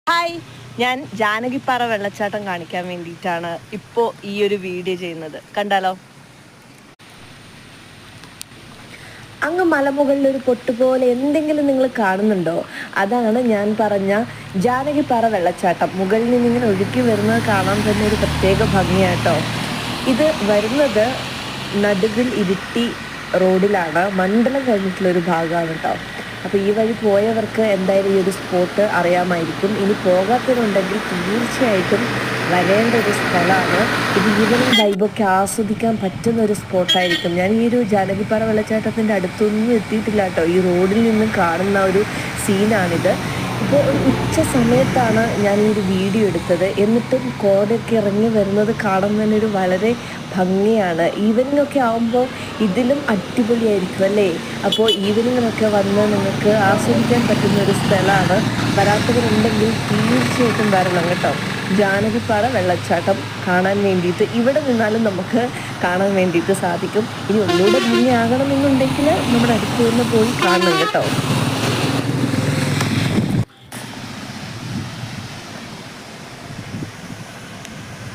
Hi, ഞാൻ ജാനകിപ്പാറ വെള്ളച്ചാട്ടം കാണിക്കാൻ വേണ്ടിയിട്ടാണ് ഇപ്പോൾ ഈ ഒരു വീഡിയോ ചെയ്യുന്നത്. കണ്ടാലോ? അങ്ങ് മലമുകളിലൊരു പൊട്ടുപോലെ എന്തെങ്കിലും നിങ്ങൾ കാണുന്നുണ്ടോ? അതാണ് ഞാൻ പറഞ്ഞ ജാനകിപ്പാറ വെള്ളച്ചാട്ടം. മുകളിൽ നിന്നിങ്ങനെ ഒഴുകി വരുന്നത് കാണാൻ തന്നെ ഒരു പ്രത്യേക ഭംഗിയാട്ടോ. ഇത് വരുന്നത് നടുവിൽ ഇരിട്ടി റോഡിലാണ്, മണ്ഡലം കഴിഞ്ഞിട്ടുള്ളൊരു ഭാഗമാണ് കേട്ടോ. അപ്പോൾ ഈ വഴി പോയവർക്ക് എന്തായാലും ഈ ഒരു സ്പോട്ട് അറിയാമായിരിക്കും. ഇനി പോകാത്തവരുണ്ടെങ്കിൽ തീർച്ചയായിട്ടും വരേണ്ട ഒരു സ്ഥലമാണ്. ഇത് ഈവനിങ് വൈബൊക്കെ ആസ്വദിക്കാൻ പറ്റുന്ന ഒരു സ്പോട്ടായിരിക്കും. ഞാൻ ഈ ഒരു ജാനകിപ്പാറ വെള്ളച്ചാട്ടത്തിൻ്റെ അടുത്തൊന്നും എത്തിയിട്ടില്ല കേട്ടോ. ഈ റോഡിൽ നിന്നും കാണുന്ന ഒരു സീനാണിത്. ഇപ്പോൾ ഒരു ഉച്ച സമയത്താണ് ഞാൻ ഈ ഒരു വീഡിയോ എടുത്തത്. എന്നിട്ടും കോടയൊക്കെ ഇറങ്ങി വരുന്നത് കാണാൻ തന്നെ ഒരു വളരെ ഭംഗിയാണ്. ഈവനിങ് ഒക്കെ ആകുമ്പോൾ ഇതിലും അടിപൊളിയായിരിക്കും അല്ലേ? അപ്പോൾ ഈവനിങ്ങിനൊക്കെ വന്ന് നിങ്ങൾക്ക് ആസ്വദിക്കാൻ പറ്റുന്ന ഒരു സ്ഥലമാണ്. വരാത്തവരുണ്ടെങ്കിൽ തീർച്ചയായിട്ടും വരണം കേട്ടോ. ജാനകിപ്പാറ വെള്ളച്ചാട്ടം കാണാൻ വേണ്ടിയിട്ട് ഇവിടെ നിന്നാലും നമുക്ക് കാണാൻ വേണ്ടിയിട്ട് സാധിക്കും. ഇനി ഒന്നുകൂടെ ഭംഗിയാകണമെന്നുണ്ടെങ്കിൽ നമ്മുടെ അടുത്ത് നിന്ന് പോയി കാണണം കേട്ടോ.